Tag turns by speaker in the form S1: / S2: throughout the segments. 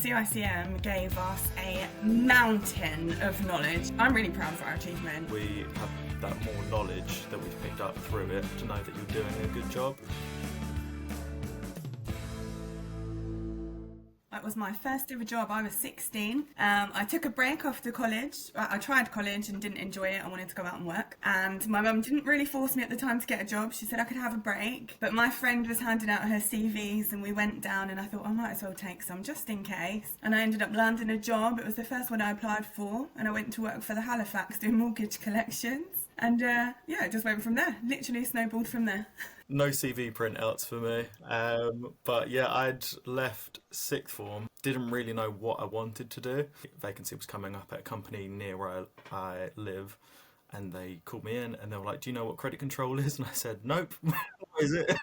S1: CICM gave us a mountain of knowledge. I'm really proud of our achievement.
S2: We have that more knowledge that we've picked up through it to know that you're doing a good job.
S1: That was my first ever job. I was 16. I took a break after college. I tried college and didn't enjoy it. I wanted to go out and work. And my mum didn't really force me at the time to get a job. She said I could have a break. But my friend was handing out her CVs and we went down and I thought I might as well take some just in case. And I ended up landing a job. It was the first one I applied for. And I went to work for the Halifax doing mortgage collections. And it just went from there. Literally snowballed from there.
S2: No CV printouts for me. But yeah, I'd left sixth form, didn't really know what I wanted to do. Vacancy was coming up at a company near where I live, and they called me in and they were like, "Do you know what credit control is?" And I said, "Nope." What is it?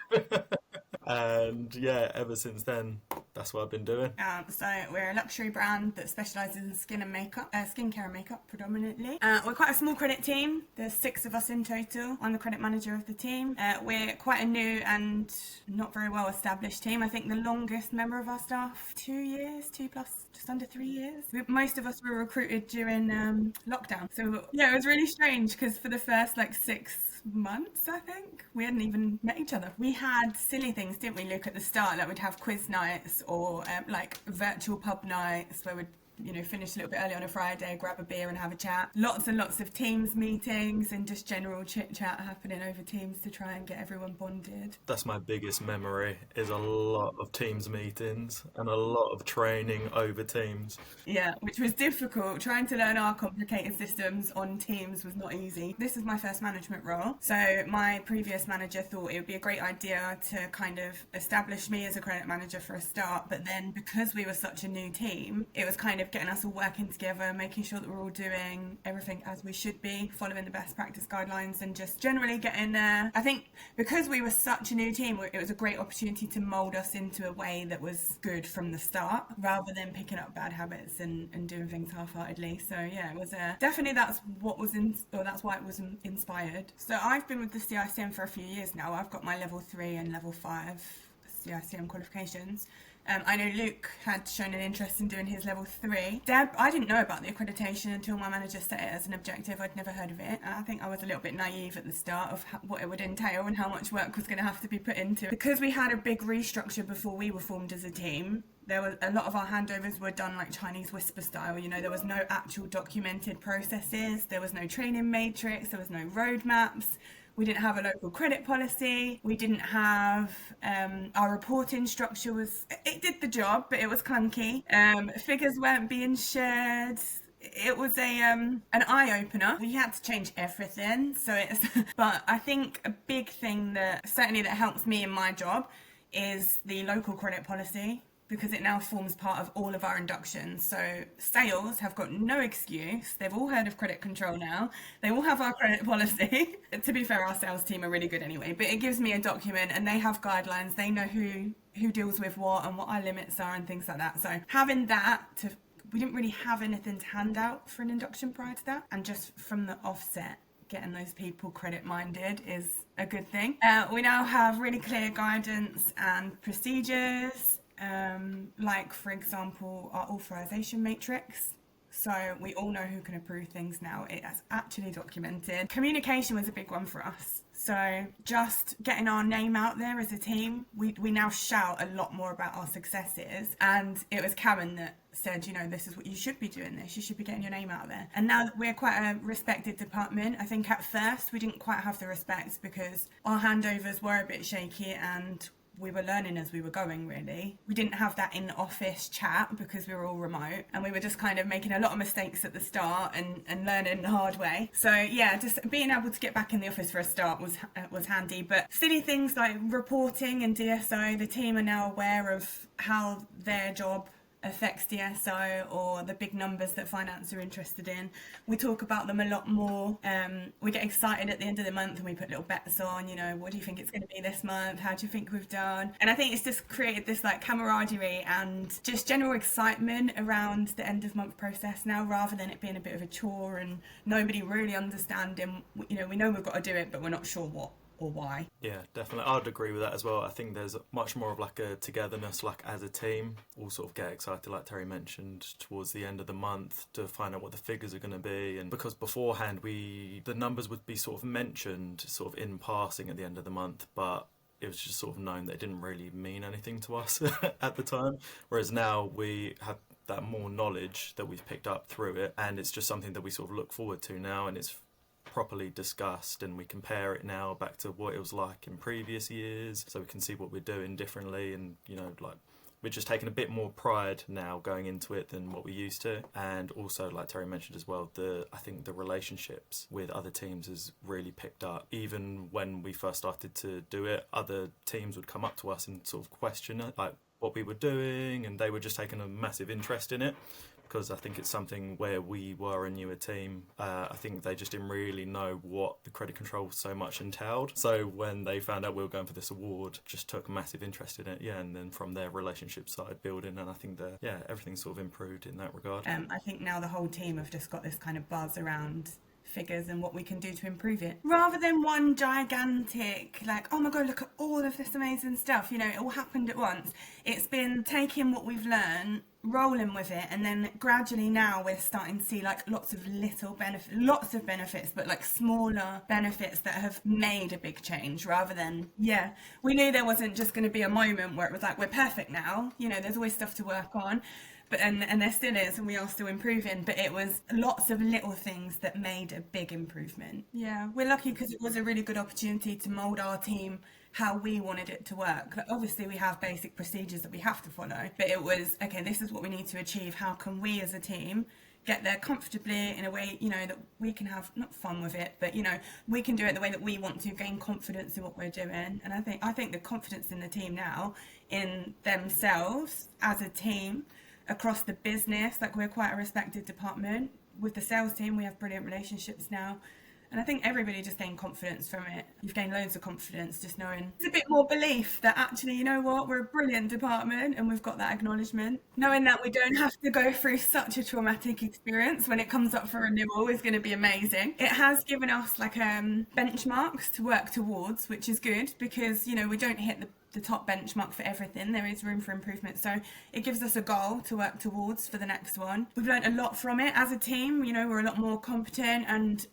S2: And yeah, ever since then, that's what I've been doing.
S1: So we're a luxury brand that specialises in skin and makeup, skincare and makeup predominantly. We're quite a small credit team. There's 6 of us in total. I'm the credit manager of the team. We're quite a new and not very well established team. I think the longest member of our staff, 2 years, 2 plus, just under 3 years. Most of us were recruited during lockdown. So yeah, it was really strange because for the first 6 months, I think, we hadn't even met each other. We had silly things, didn't we, Luke, at the start? Like we'd have quiz nights or virtual pub nights where we'd finish a little bit early on a Friday, grab a beer and have a chat. Lots and lots of Teams meetings and just general chit chat happening over Teams to try and get everyone bonded.
S2: That's my biggest memory, is a lot of Teams meetings and a lot of training over Teams.
S1: Yeah, which was difficult. Trying to learn our complicated systems on Teams was not easy. This is my first management role. So my previous manager thought it would be a great idea to kind of establish me as a credit manager for a start. But then because we were such a new team, it was kind of getting us all working together, making sure that we're all doing everything as we should be, following the best practice guidelines and just generally getting there. I think because we were such a new team, it was a great opportunity to mould us into a way that was good from the start rather than picking up bad habits and doing things half-heartedly. So yeah, it was definitely that's why it was inspired. So I've been with the CICM for a few years now. I've got my level 3 and level 5 CICM qualifications. I know Luke had shown an interest in doing his level 3. Deb, I didn't know about the accreditation until my manager set it as an objective. I'd never heard of it. And I think I was a little bit naive at the start of what it would entail and how much work was going to have to be put into it. Because we had a big restructure before we were formed as a team, there was a lot of our handovers were done like Chinese whisper style. There was no actual documented processes. There was no training matrix. There was no roadmaps. We didn't have a local credit policy. We didn't have our reporting structure it did the job, but it was clunky. Figures weren't being shared. It was an eye-opener. We had to change everything. But I think a big thing that helps me in my job is the local credit policy, because it now forms part of all of our inductions. So sales have got no excuse. They've all heard of credit control now. They all have our credit policy. To be fair, our sales team are really good anyway, but it gives me a document and they have guidelines. They know who deals with what and what our limits are and things like that. So having that, we didn't really have anything to hand out for an induction prior to that. And just from the offset, getting those people credit minded is a good thing. We now have really clear guidance and procedures. For example, our authorization matrix. So we all know who can approve things now. It is actually documented. Communication was a big one for us. So just getting our name out there as a team, we now shout a lot more about our successes. And it was Karen that said, this is what you should be doing this. You should be getting your name out there. And now we're quite a respected department. I think at first we didn't quite have the respect because our handovers were a bit shaky and we were learning as we were going, really. We didn't have that in-office chat because we were all remote and we were just kind of making a lot of mistakes at the start and learning the hard way. So yeah, just being able to get back in the office for a start was handy. But silly things like reporting and DSO, the team are now aware of how their job affects DSO or the big numbers that finance are interested in. We talk about them a lot more. We get excited at the end of the month and we put little bets on, what do you think it's going to be this month? How do you think we've done? And I think it's just created this camaraderie and just general excitement around the end of month process now, rather than it being a bit of a chore and nobody really understanding, we know we've got to do it, but we're not sure what. or why.
S2: Yeah, definitely. I'd agree with that as well. I think there's much more of like a togetherness, like as a team. All sort of get excited, like Terry mentioned, towards the end of the month to find out what the figures are going to be. And because beforehand, the numbers would be sort of mentioned, sort of in passing at the end of the month, but it was just sort of known that it didn't really mean anything to us at the time. Whereas now we have that more knowledge that we've picked up through it, and it's just something that we sort of look forward to now, and it's properly discussed, and we compare it now back to what it was like in previous years, so we can see what we're doing differently. And like, we're just taking a bit more pride now going into it than what we used to. And also, like Terry mentioned as well, I think the relationships with other teams has really picked up. Even when we first started to do it, other teams would come up to us and sort of question it, like what we were doing, and they were just taking a massive interest in it. Because I think it's something where we were a newer team. I think they just didn't really know what the credit control so much entailed. So when they found out we were going for this award, just took massive interest in it. Yeah, and then from their relationship side building, and I think everything sort of improved in that regard.
S1: I think now the whole team have just got this kind of buzz around figures and what we can do to improve it, rather than one gigantic like, oh my god, look at all of this amazing stuff, it all happened at once. It's been taking what we've learned, rolling with it, and then gradually now we're starting to see like lots of benefits, but like smaller benefits that have made a big change, rather than we knew there wasn't just going to be a moment where it was like, we're perfect now, there's always stuff to work on. But, and there still is, and we are still improving, but it was lots of little things that made a big improvement. Yeah, we're lucky because it was a really good opportunity to mould our team how we wanted it to work. Like, obviously we have basic procedures that we have to follow, but it was, okay, this is what we need to achieve. How can we as a team get there comfortably in a way, that we can have, not fun with it, but, we can do it the way that we want to, gain confidence in what we're doing. And I think the confidence in the team now, in themselves as a team, across the business, like we're quite a respected department. With the sales team, we have brilliant relationships now, and I think everybody just gained confidence from it. You've gained loads of confidence just knowing, it's a bit more belief that actually, you know what, we're a brilliant department and we've got that acknowledgement. Knowing that we don't have to go through such a traumatic experience when it comes up for renewal is going to be amazing. It has given us like benchmarks to work towards, which is good, because we don't hit the top benchmark for everything. There is room for improvement, so it gives us a goal to work towards for the next one. We've learned a lot from it as a team. We're a lot more competent, and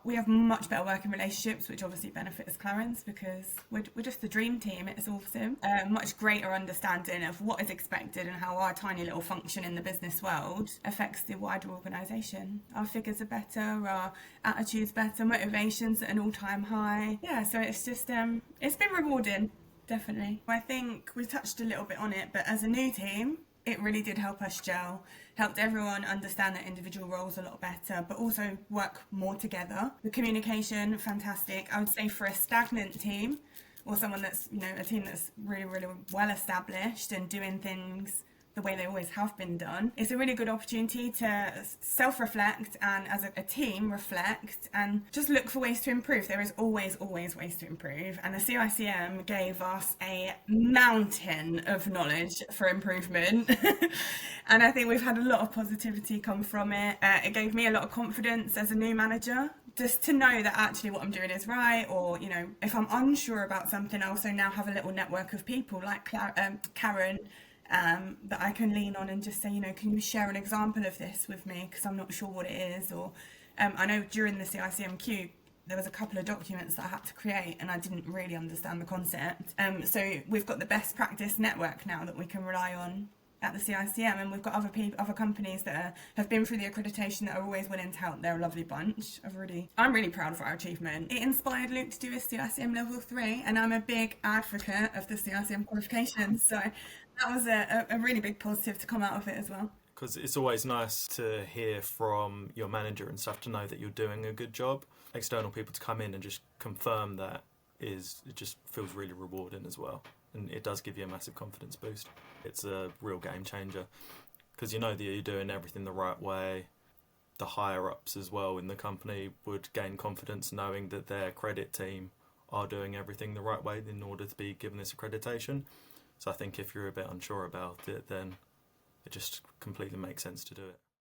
S1: we have much better working relationships, which obviously benefits Clarins, because we're just the dream team. It's awesome. Much greater understanding of what is expected and how our tiny little function in the business world affects the wider organisation. Our figures are better, our attitude's better, motivation's at an all-time high. Yeah, so it's just it's been rewarding. Definitely. I think we touched a little bit on it, but as a new team, it really did help us gel, helped everyone understand their individual roles a lot better, but also work more together. The communication, fantastic. I would say for a stagnant team, or someone that's, a team that's really, really well established and doing things the way they always have been done, it's a really good opportunity to self-reflect and as a team reflect and just look for ways to improve. There is always ways to improve, and the CICM gave us a mountain of knowledge for improvement and I think we've had a lot of positivity come from it. It gave me a lot of confidence as a new manager, just to know that actually what I'm doing is right, or if I'm unsure about something, I also now have a little network of people like Karen, that I can lean on and just say, can you share an example of this with me, because I'm not sure what it is. Or I know during the CICMQ there was a couple of documents that I had to create and I didn't really understand the concept. So we've got the best practice network now that we can rely on at the CICM, and we've got other companies that have been through the accreditation that are always willing to help. They're a lovely bunch. I'm really proud of our achievement. It inspired Luke to do his CICM level 3, and I'm a big advocate of the CICM qualifications, so that was a really big positive to come out of it as well.
S2: Because it's always nice to hear from your manager and stuff, to know that you're doing a good job. External people to come in and just confirm that it just feels really rewarding as well, and it does give you a massive confidence boost. It's a real game changer, because you know that you're doing everything the right way. The higher ups as well in the company would gain confidence knowing that their credit team are doing everything the right way in order to be given this accreditation. So I think if you're a bit unsure about it, then it just completely makes sense to do it.